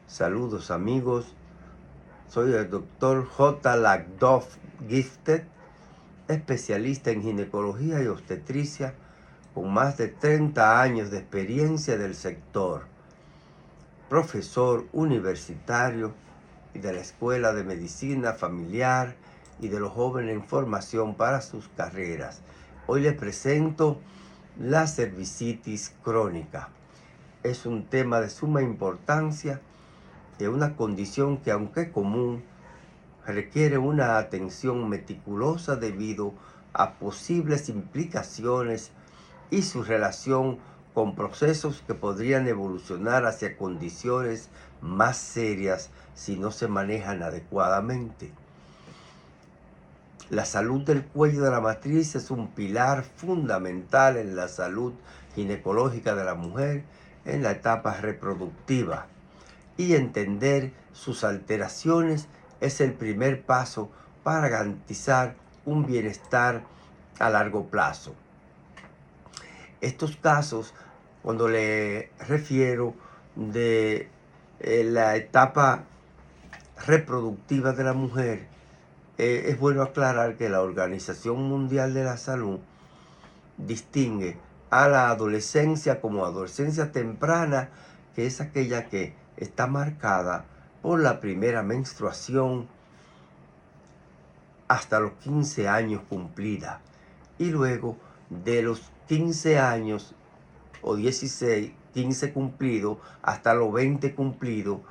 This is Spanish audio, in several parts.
Saludos amigos, soy el doctor J. Lagdorf Gifted, especialista en ginecología y obstetricia con más de 30 años de experiencia del sector, profesor universitario y de la Escuela de Medicina Familiar y de los jóvenes en formación para sus carreras. Hoy les presento la cervicitis crónica. Es un tema de suma importancia, de una condición que, aunque común, requiere una atención meticulosa debido a posibles implicaciones y su relación con procesos que podrían evolucionar hacia condiciones más serias si no se manejan adecuadamente. La salud del cuello de la matriz es un pilar fundamental en la salud ginecológica de la mujer en la etapa reproductiva, y entender sus alteraciones es el primer paso para garantizar un bienestar a largo plazo. Estos casos, cuando le refiero de la etapa reproductiva de la mujer, es bueno aclarar que la Organización Mundial de la Salud distingue a la adolescencia como adolescencia temprana, que es aquella que está marcada por la primera menstruación hasta los 15 años cumplida, y luego de los 15 años o 16, 15 cumplido hasta los 20 cumplido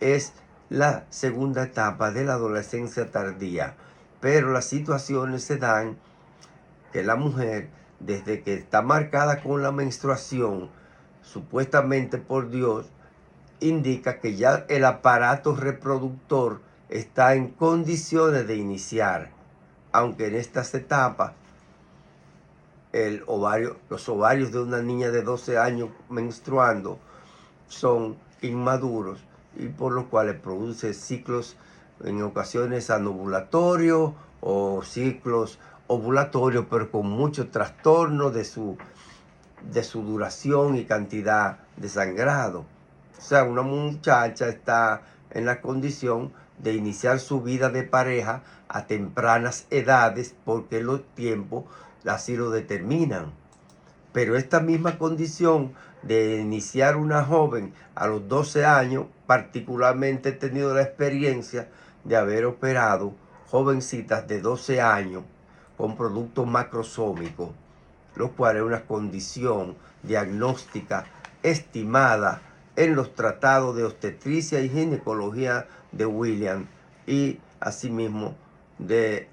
es la segunda etapa de la adolescencia tardía. Pero las situaciones se dan que la mujer, desde que está marcada con la menstruación, supuestamente por Dios, indica que ya el aparato reproductor está en condiciones de iniciar, aunque en estas etapas los ovarios de una niña de 12 años menstruando son inmaduros, y por lo cual produce ciclos en ocasiones anovulatorios o ciclos ovulatorios, pero con mucho trastorno de su duración y cantidad de sangrado. O sea, una muchacha está en la condición de iniciar su vida de pareja a tempranas edades, porque los tiempos así lo determinan. Pero esta misma condición de iniciar una joven a los 12 años, particularmente he tenido la experiencia de haber operado jovencitas de 12 años con productos macrosómicos, lo cual es una condición diagnóstica estimada en los tratados de obstetricia y ginecología de Williams y asimismo de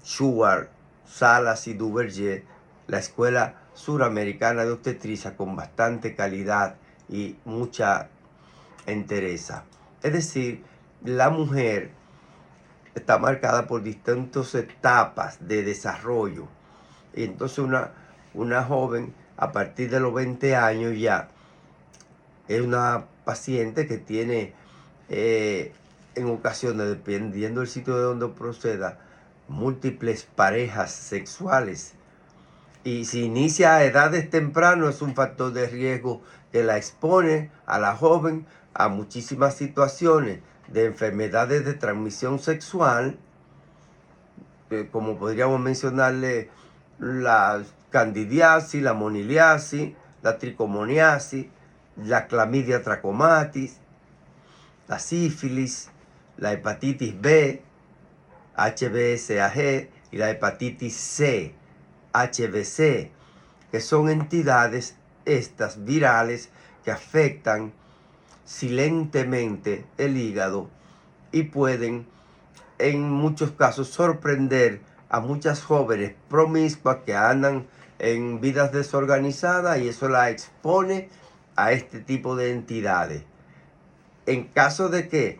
Schwartz, Salas y Duverger, la Escuela Suramericana de Obstetricia, con bastante calidad y mucha entereza. Es decir, la mujer está marcada por distintas etapas de desarrollo. Y entonces una joven a partir de los 20 años ya es una paciente que tiene en ocasiones, dependiendo del sitio de donde proceda, múltiples parejas sexuales. Y si inicia a edades tempranas, es un factor de riesgo que la expone a la joven a muchísimas situaciones de enfermedades de transmisión sexual, como podríamos mencionarle la candidiasis, la moniliasis, la tricomoniasis, la clamidia trachomatis, la sífilis, la hepatitis B, HBsAg, y la hepatitis C, HBC, que son entidades estas virales que afectan silentemente el hígado y pueden en muchos casos sorprender a muchas jóvenes promiscuas que andan en vidas desorganizadas, y eso la expone a este tipo de entidades. En caso de que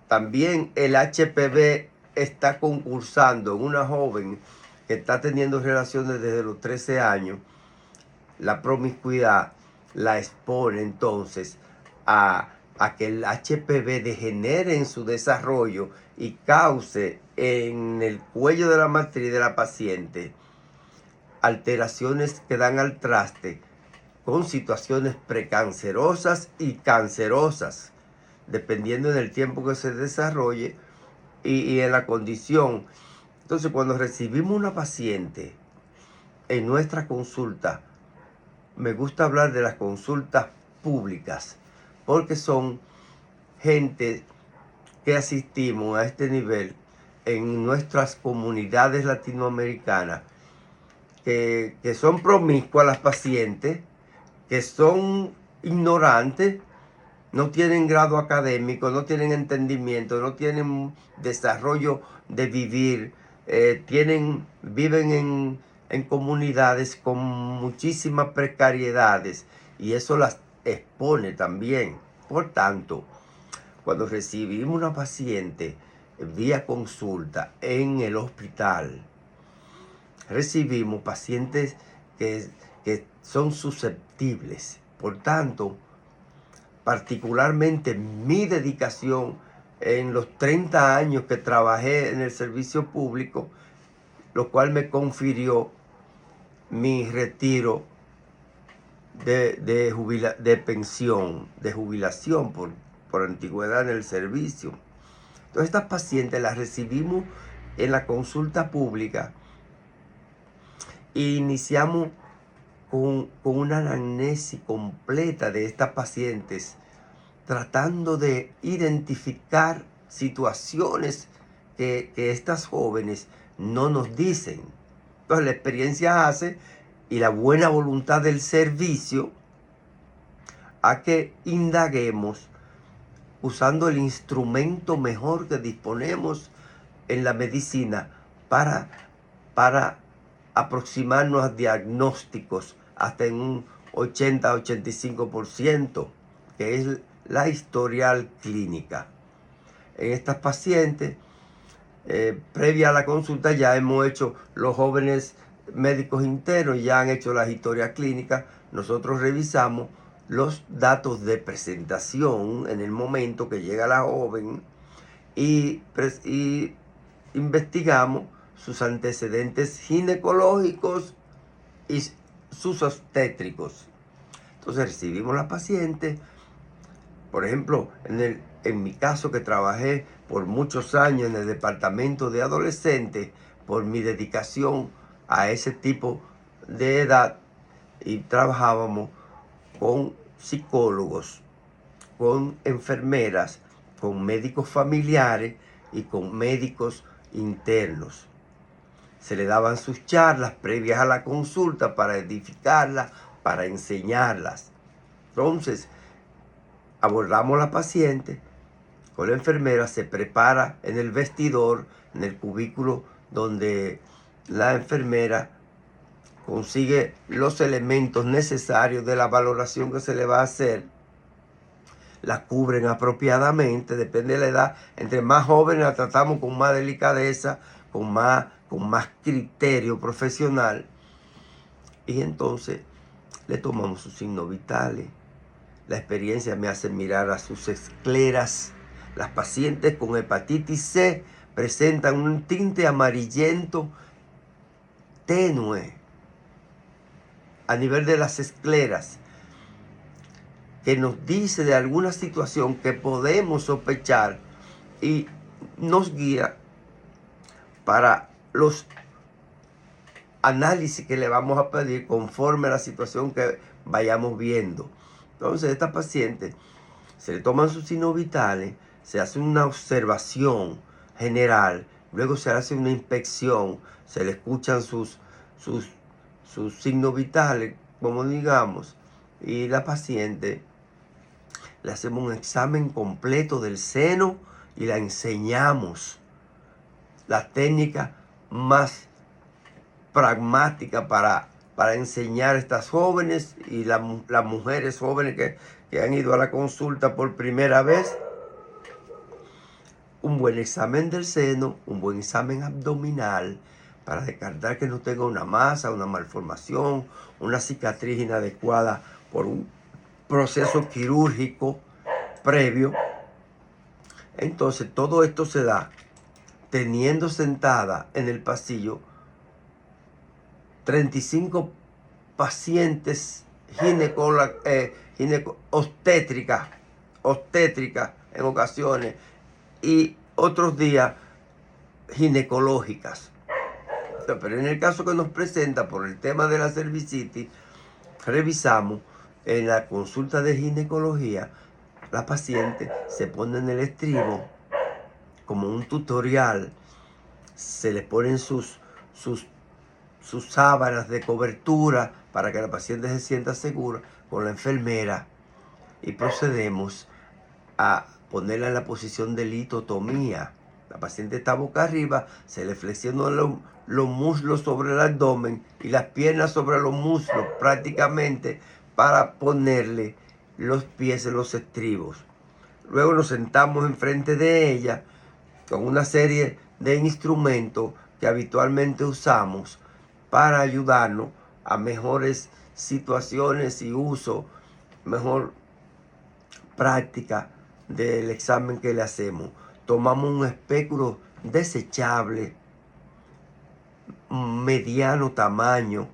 también el HPV está concursando en una joven que está teniendo relaciones desde los 13 años, la promiscuidad la expone entonces a que el HPV degenere en su desarrollo y cause en el cuello de la matriz de la paciente alteraciones que dan al traste con situaciones precancerosas y cancerosas, dependiendo del tiempo que se desarrolle y en la condición. Entonces, cuando recibimos una paciente en nuestra consulta, me gusta hablar de las consultas públicas, porque son gente que asistimos a este nivel en nuestras comunidades latinoamericanas, que son promiscuas las pacientes, que son ignorantes, no tienen grado académico, no tienen entendimiento, no tienen desarrollo de vivir, viven en comunidades con muchísimas precariedades y eso las expone también. Por tanto, cuando recibimos una paciente vía consulta en el hospital, recibimos pacientes que son susceptibles. Por tanto, particularmente mi dedicación en los 30 años que trabajé en el servicio público, lo cual me confirió mi retiro de pensión, de jubilación por antigüedad en el servicio. Entonces estas pacientes las recibimos en la consulta pública e iniciamos con una anamnesis completa de estas pacientes, tratando de identificar situaciones que estas jóvenes no nos dicen. Entonces la experiencia hace y la buena voluntad del servicio a que indaguemos usando el instrumento mejor que disponemos en la medicina para aproximarnos a diagnósticos hasta en un 80-85%, que es la historial clínica. En estas pacientes, previa a la consulta, ya hemos hecho, los jóvenes médicos internos ya han hecho las historias clínicas. Nosotros revisamos los datos de presentación en el momento que llega la joven y investigamos sus antecedentes ginecológicos y sus obstétricos. Entonces recibimos la paciente. Por ejemplo, en mi caso, que trabajé por muchos años en el departamento de adolescentes, por mi dedicación a ese tipo de edad, y trabajábamos con psicólogos, con enfermeras, con médicos familiares y con médicos internos. Se le daban sus charlas previas a la consulta para edificarlas, para enseñarlas. Entonces, abordamos a la paciente con la enfermera, se prepara en el vestidor, en el cubículo donde la enfermera consigue los elementos necesarios de la valoración que se le va a hacer. La cubren apropiadamente, depende de la edad. Entre más jóvenes la tratamos con más delicadeza, con más criterio profesional. Y entonces le tomamos sus signos vitales. La experiencia me hace mirar a sus escleras. Las pacientes con hepatitis C presentan un tinte amarillento tenue a nivel de las escleras, que nos dice de alguna situación que podemos sospechar y nos guía para los análisis que le vamos a pedir conforme a la situación que vayamos viendo. Entonces, a esta paciente se le toman sus signos vitales, se hace una observación general, luego se hace una inspección, se le escuchan sus signos vitales, como digamos, y la paciente le hacemos un examen completo del seno y la enseñamos la técnica más pragmática para enseñar a estas jóvenes y las mujeres jóvenes que han ido a la consulta por primera vez. Un buen examen del seno, un buen examen abdominal para descartar que no tenga una masa, una malformación, una cicatriz inadecuada por un proceso quirúrgico previo. Entonces todo esto se da teniendo sentada en el pasillo 35 pacientes obstétricas en ocasiones, y otros días ginecológicas. Pero en el caso que nos presenta por el tema de la cervicitis, revisamos en la consulta de ginecología, la paciente se pone en el estribo como un tutorial, se le ponen sus sábanas de cobertura para que la paciente se sienta segura con la enfermera, y procedemos a ponerla en la posición de litotomía. La paciente está boca arriba, se le flexionan los muslos sobre el abdomen y las piernas sobre los muslos prácticamente, para ponerle los pies en los estribos. Luego nos sentamos enfrente de ella con una serie de instrumentos que habitualmente usamos para ayudarnos a mejores situaciones y uso, mejor práctica del examen que le hacemos. Tomamos un espéculo desechable, mediano tamaño.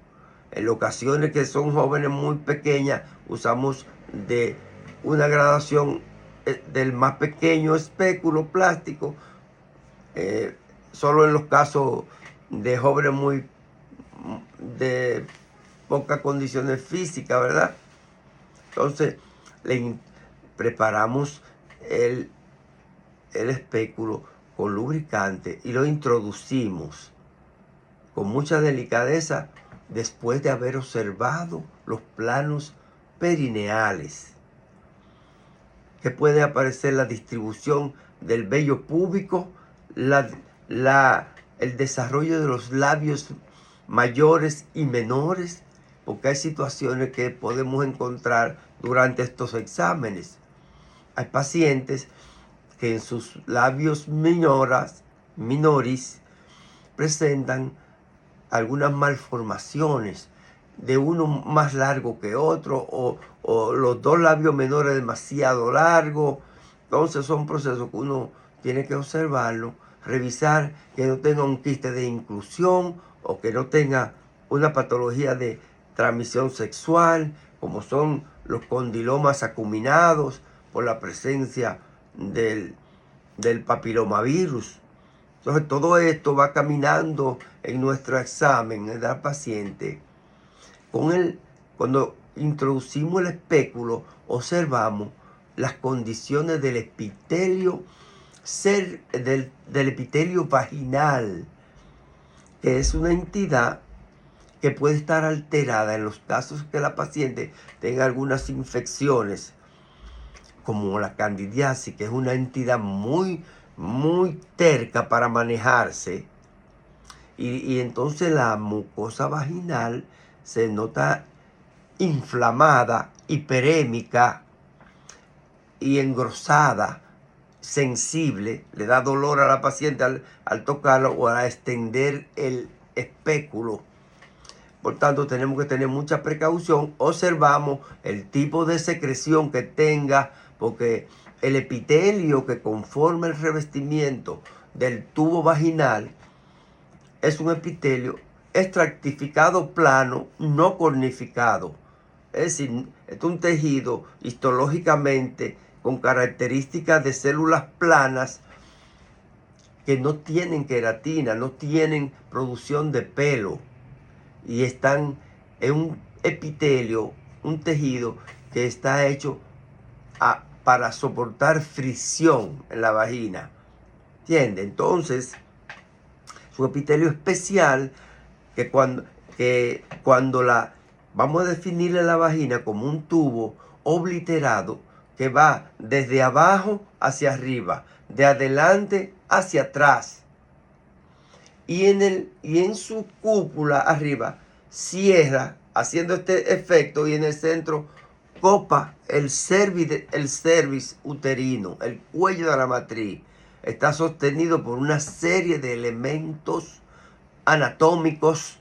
En ocasiones que son jóvenes muy pequeñas, usamos de una gradación del más pequeño espéculo plástico, solo en los casos de jóvenes de pocas condiciones físicas, ¿verdad? Entonces preparamos el espéculo con lubricante y lo introducimos con mucha delicadeza después de haber observado los planos perineales, que puede aparecer la distribución del vello púbico, el desarrollo de los labios mayores y menores, porque hay situaciones que podemos encontrar durante estos exámenes. Hay pacientes que en sus labios minoris presentan algunas malformaciones, de uno más largo que otro, o los dos labios menores demasiado largos. Entonces son procesos que uno tiene que observarlo, revisar que no tenga un quiste de inclusión o que no tenga una patología de transmisión sexual, como son los condilomas acuminados por la presencia del papilomavirus. Entonces todo esto va caminando en nuestro examen en la paciente. Cuando introducimos el espéculo, observamos las condiciones del epitelio, del epitelio vaginal, que es una entidad que puede estar alterada en los casos que la paciente tenga algunas infecciones, como la candidiasis, que es una entidad muy terca para manejarse. Y entonces la mucosa vaginal se nota inflamada, hiperémica y engrosada, sensible, le da dolor a la paciente al tocarlo o al extender el espéculo. Por tanto, tenemos que tener mucha precaución. Observamos el tipo de secreción que tenga, porque el epitelio que conforma el revestimiento del tubo vaginal es un epitelio estratificado plano, no cornificado. Es decir, es un tejido histológicamente con características de células planas que no tienen queratina, no tienen producción de pelo, y están en un epitelio, un tejido que está hecho para soportar fricción en la vagina. ¿Entiende? Entonces, es un epitelio especial que cuando vamos a definirle la vagina como un tubo obliterado que va desde abajo hacia arriba, de adelante hacia atrás, y en su cúpula arriba cierra, haciendo este efecto, y en el centro copa el cervix uterino, el cuello de la matriz. Está sostenido por una serie de elementos anatómicos,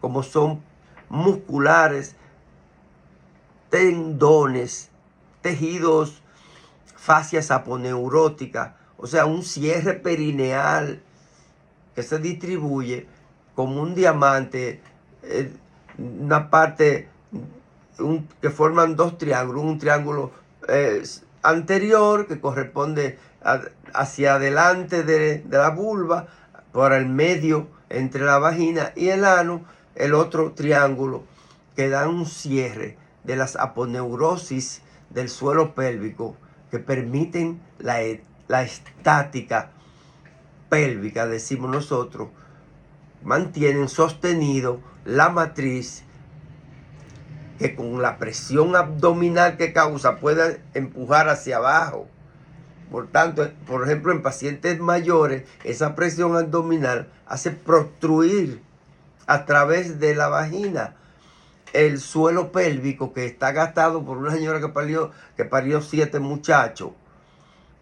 como son musculares, tendones, tejidos, fascias aponeuróticas, o sea, un cierre perineal que se distribuye como un diamante, una parte que forman dos triángulos, un triángulo anterior que corresponde hacia adelante de la vulva, por el medio entre la vagina y el ano, el otro triángulo que da un cierre de las aponeurosis del suelo pélvico que permiten la estática pélvica, decimos nosotros, mantienen sostenido la matriz, que con la presión abdominal que causa puede empujar hacia abajo. Por tanto, por ejemplo, en pacientes mayores, esa presión abdominal hace protruir a través de la vagina el suelo pélvico, que está gastado por una señora que parió 7 muchachos.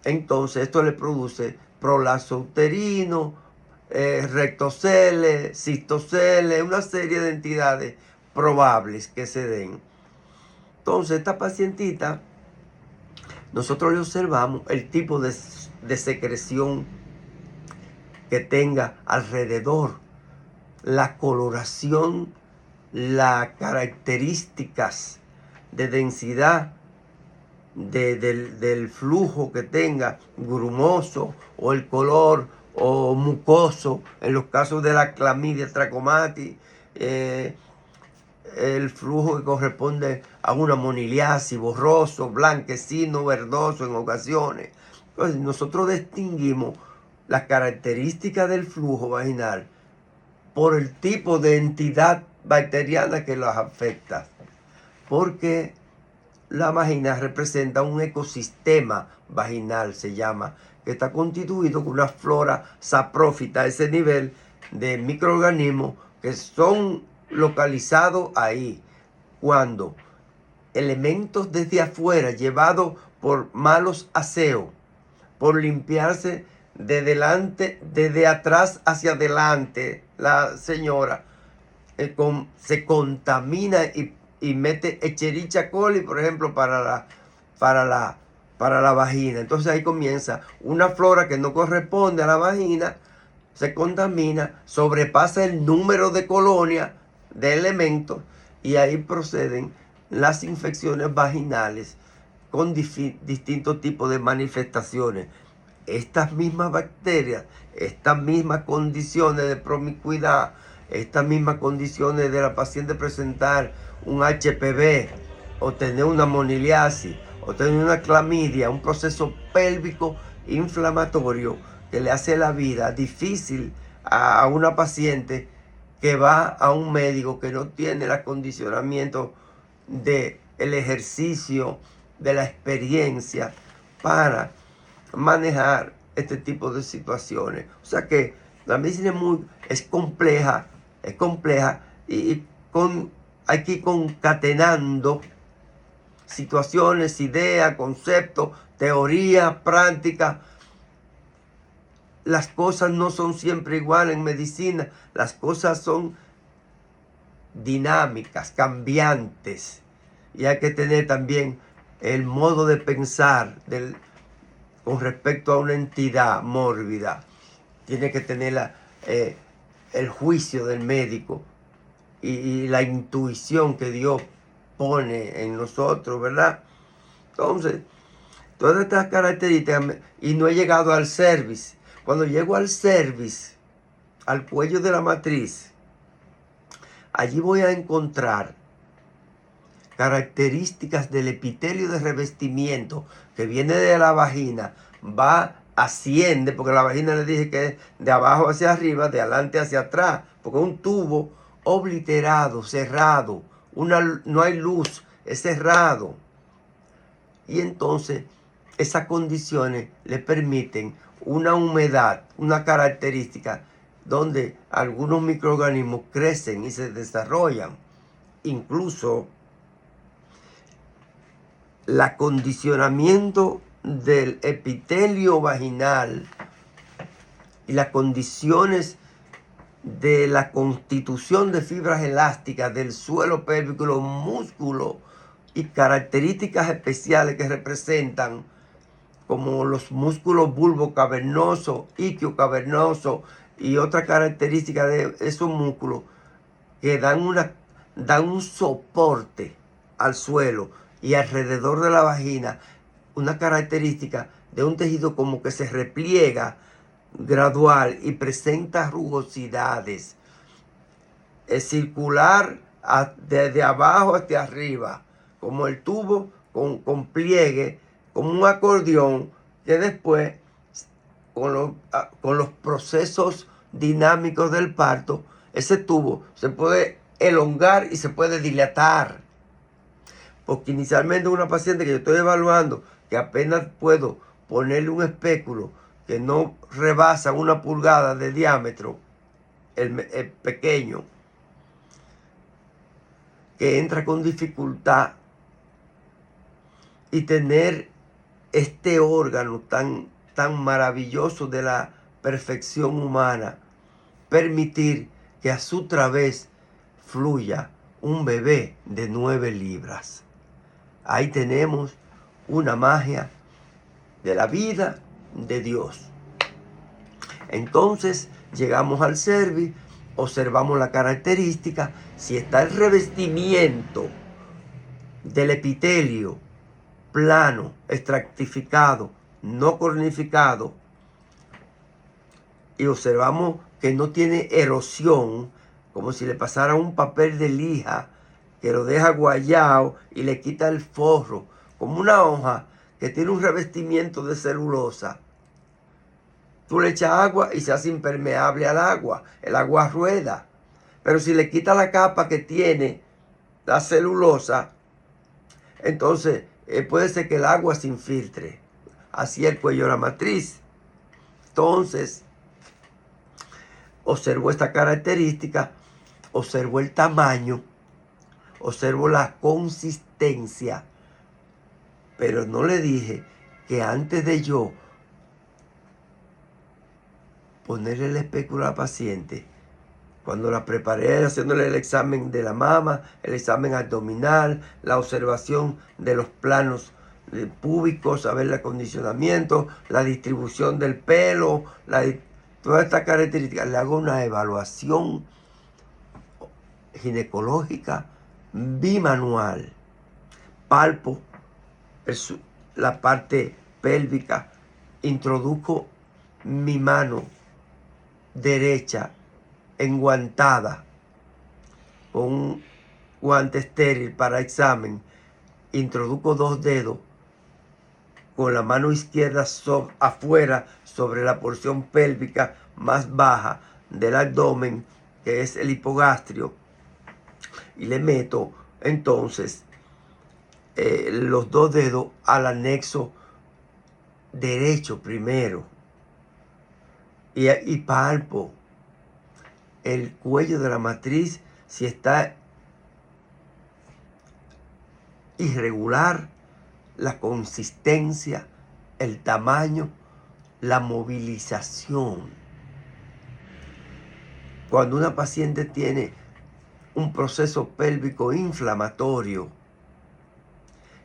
Entonces esto le produce prolapso uterino, rectocele, cistocele, una serie de entidades probables que se den. Entonces esta pacientita, nosotros le observamos el tipo de secreción que tenga alrededor, la coloración, las características de densidad del flujo que tenga, grumoso o el color o mucoso, en los casos de la clamidia trachomatis, el flujo que corresponde a una moniliasis, borroso, blanquecino, verdoso en ocasiones. Entonces nosotros distinguimos las características del flujo vaginal por el tipo de entidad bacteriana que las afecta, porque la vagina representa un ecosistema vaginal, se llama, que está constituido con una flora saprófita, a ese nivel de microorganismos que son localizados ahí. Cuando elementos desde afuera, llevados por malos aseos, por limpiarse de delante, desde atrás hacia adelante, la señora se contamina y mete Escherichia coli, por ejemplo, para la vagina. Entonces ahí comienza una flora que no corresponde a la vagina, se contamina, sobrepasa el número de colonias de elementos y ahí proceden las infecciones vaginales con distintos tipos de manifestaciones. Estas mismas bacterias, estas mismas condiciones de promiscuidad, estas mismas condiciones de la paciente presentar un HPV o tener una moniliasis o tener una clamidia, un proceso pélvico inflamatorio que le hace la vida difícil a una paciente que va a un médico que no tiene el acondicionamiento del ejercicio, de la experiencia para manejar este tipo de situaciones. O sea que la medicina es compleja y hay que ir concatenando situaciones, ideas, conceptos, teoría, práctica. Las cosas no son siempre iguales en medicina, las cosas son dinámicas, cambiantes, y hay que tener también el modo de pensar con respecto a una entidad mórbida. Tiene que tener el juicio del médico y la intuición que Dios pone en nosotros, ¿verdad? Entonces, todas estas características, y no he llegado al cervix. Cuando llego al cervix, al cuello de la matriz, allí voy a encontrar características del epitelio de revestimiento que viene de la vagina, asciende, porque la vagina le dije que es de abajo hacia arriba, de adelante hacia atrás, porque es un tubo obliterado, cerrado, no hay luz, es cerrado. Y entonces esas condiciones le permiten una humedad, una característica donde algunos microorganismos crecen y se desarrollan. Incluso el acondicionamiento del epitelio vaginal y las condiciones de la constitución de fibras elásticas del suelo pélvico, los músculos y características especiales que representan, como los músculos bulbocavernosos, isquiocavernosos y otras características de esos músculos que dan un soporte al suelo y alrededor de la vagina una característica de un tejido como que se repliega gradual y presenta rugosidades. Es circular desde abajo hacia arriba, como el tubo con pliegue, como un acordeón, que después, con los procesos dinámicos del parto, ese tubo se puede elongar y se puede dilatar. Porque inicialmente una paciente que yo estoy evaluando, que apenas puedo ponerle un espéculo que no rebasa 1 pulgada de diámetro, el pequeño, que entra con dificultad, y tener este órgano tan maravilloso de la perfección humana, permitir que a su través fluya un bebé de 9 libras. Ahí tenemos una magia de la vida de Dios. Entonces llegamos al cervix, observamos la característica, si está el revestimiento del epitelio plano, estratificado, no cornificado, y observamos que no tiene erosión, como si le pasara un papel de lija que lo deja guayao y le quita el forro, como una hoja que tiene un revestimiento de celulosa. Tú le echas agua y se hace impermeable al agua, el agua rueda. Pero si le quita la capa que tiene la celulosa, entonces puede ser que el agua se infiltre hacia el cuello de la matriz. Entonces, observo esta característica, observo el tamaño, observo la consistencia, pero no le dije que antes de yo ponerle el espéculo a la paciente, cuando la preparé haciéndole el examen de la mama, el examen abdominal, la observación de los planos púbicos, saber el acondicionamiento, la distribución del pelo, todas estas características, le hago una evaluación ginecológica bimanual. Palpo la parte pélvica, introduzco mi mano derecha enguantada con un guante estéril para examen, introduzco 2 dedos con la mano izquierda afuera sobre la porción pélvica más baja del abdomen, que es el hipogastrio, y le meto entonces los 2 dedos al anexo derecho primero, y palpo el cuello de la matriz si está irregular, la consistencia, el tamaño, la movilización. Cuando una paciente tiene un proceso pélvico inflamatorio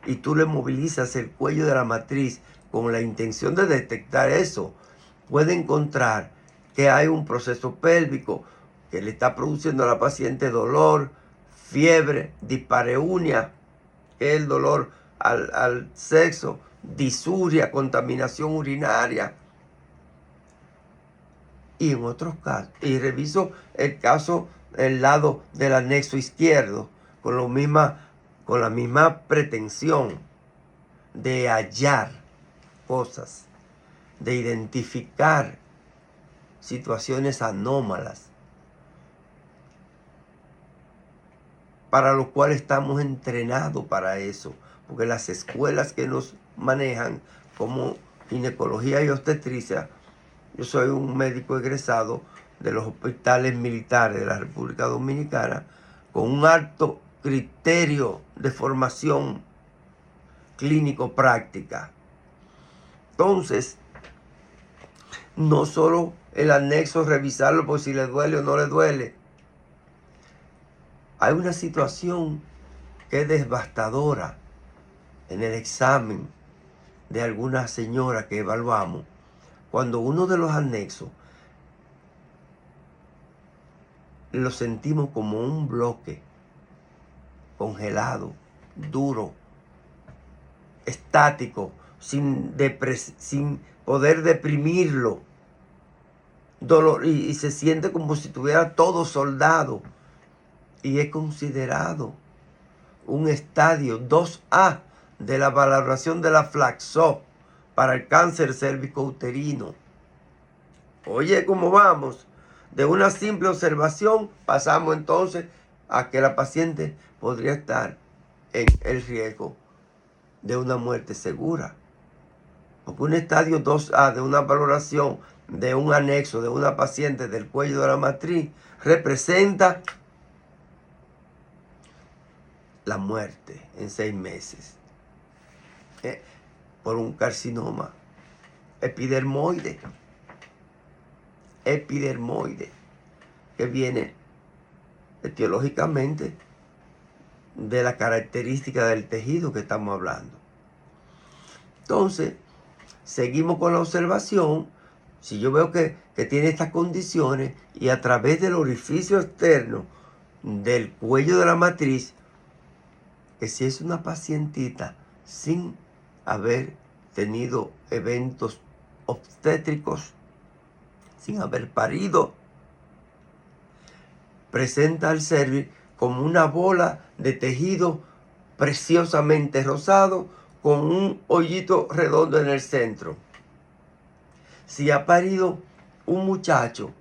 y tú le movilizas el cuello de la matriz con la intención de detectar eso, puede encontrar que hay un proceso pélvico que le está produciendo a la paciente dolor, fiebre, dispareunia, que es el dolor al sexo, disuria, contaminación urinaria. Y en otros casos, y reviso el caso del lado del anexo izquierdo, con la misma pretensión de hallar cosas, de identificar situaciones anómalas, para lo cual estamos entrenados para eso, porque las escuelas que nos manejan como ginecología y obstetricia, yo soy un médico egresado de los hospitales militares de la República Dominicana, con un alto criterio de formación clínico-práctica. Entonces, no solo el anexo, revisarlo por si le duele o no le duele. Hay una situación que es devastadora en el examen de alguna señora que evaluamos, cuando uno de los anexos lo sentimos como un bloque congelado, duro, estático, sin poder deprimirlo, dolor, y se siente como si tuviera todo soldado, y es considerado un estadio 2A de la valoración de la Flaxo para el cáncer cérvico-uterino. Oye, ¿cómo vamos? De una simple observación pasamos entonces a que la paciente podría estar en el riesgo de una muerte segura. Porque un estadio 2A de una valoración de un anexo de una paciente del cuello de la matriz representa la muerte en 6 meses por un carcinoma epidermoide, que viene etiológicamente de la característica del tejido que estamos hablando. Entonces, seguimos con la observación. Si yo veo que tiene estas condiciones y a través del orificio externo del cuello de la matriz, que si es una pacientita sin haber tenido eventos obstétricos, sin haber parido, presenta el cervix como una bola de tejido preciosamente rosado con un hoyito redondo en el centro. Si ha parido un muchacho,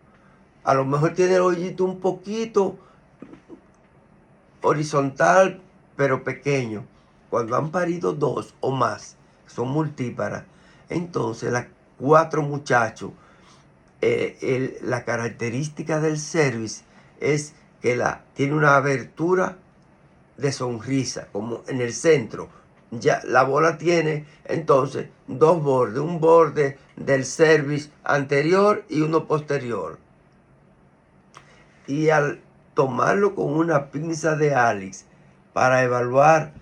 a lo mejor tiene el hoyito un poquito horizontal, pero pequeño. Cuando han parido 2 o más, son multíparas, entonces las 4 muchachos, la característica del cervix es que tiene una abertura de sonrisa, como en el centro. Ya la bola tiene entonces 2 bordes, un borde del cervix anterior y uno posterior. Y al tomarlo con una pinza de Alix para evaluar,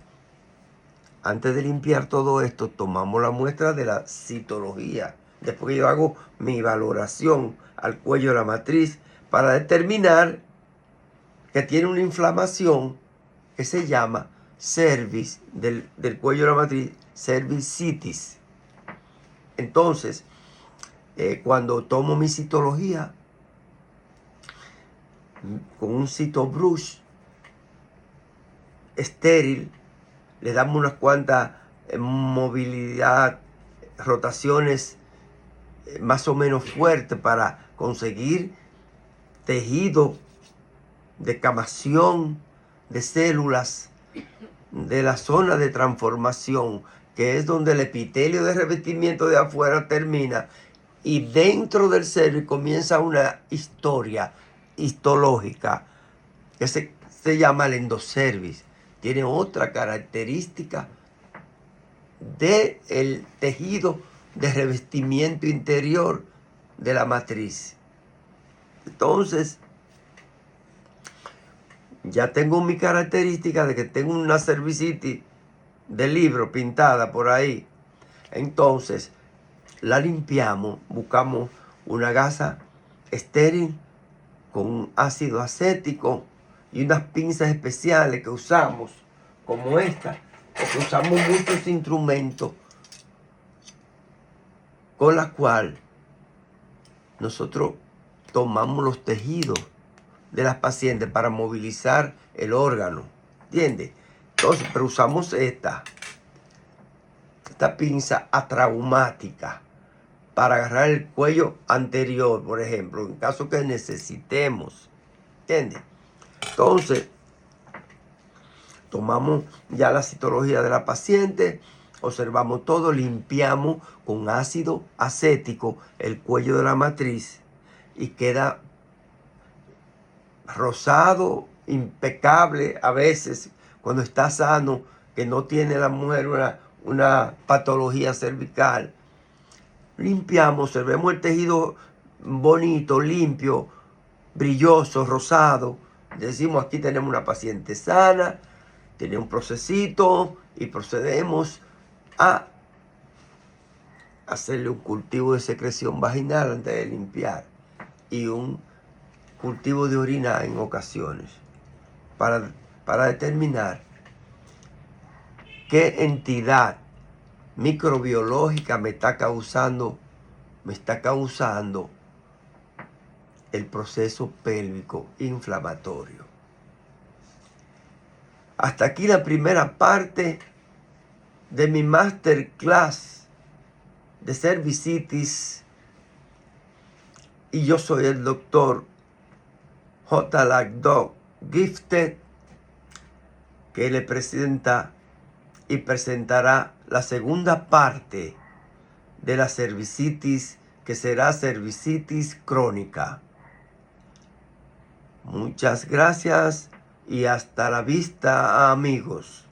antes de limpiar todo esto, tomamos la muestra de la citología. Después que yo hago mi valoración al cuello de la matriz para determinar que tiene una inflamación que se llama cervix del cuello de la matriz, cervicitis. Entonces, cuando tomo mi citología con un citobrush estéril, le damos unas cuantas movilidad, rotaciones más o menos fuertes para conseguir tejido de camación de células de la zona de transformación, que es donde el epitelio de revestimiento de afuera termina y dentro del cervix comienza una historia histológica que se llama el endocervix. Tiene otra característica del tejido de revestimiento interior de la matriz. Entonces, ya tengo mi característica de que tengo una cervicitis de libro pintada por ahí. Entonces, la limpiamos, buscamos una gasa estéril con un ácido acético y unas pinzas especiales que usamos, como esta, porque usamos muchos instrumentos con la cual nosotros tomamos los tejidos de las pacientes para movilizar el órgano, ¿entiendes? Entonces, pero usamos esta pinza atraumática para agarrar el cuello anterior, por ejemplo, en caso que necesitemos, ¿entiendes? Entonces, tomamos ya la citología de la paciente, observamos todo, limpiamos con ácido acético el cuello de la matriz y queda rosado, impecable a veces, cuando está sano, que no tiene la mujer una patología cervical. Limpiamos, observemos el tejido bonito, limpio, brilloso, rosado. Decimos, aquí tenemos una paciente sana, tiene un procesito y procedemos a hacerle un cultivo de secreción vaginal antes de limpiar y un cultivo de orina en ocasiones para determinar qué entidad microbiológica me está causando el proceso pélvico inflamatorio. Hasta aquí la primera parte de mi masterclass de cervicitis, y yo soy el doctor J. Lagdog Gifted, que le presenta y presentará la segunda parte de la cervicitis, que será cervicitis crónica. Muchas gracias y hasta la vista, amigos.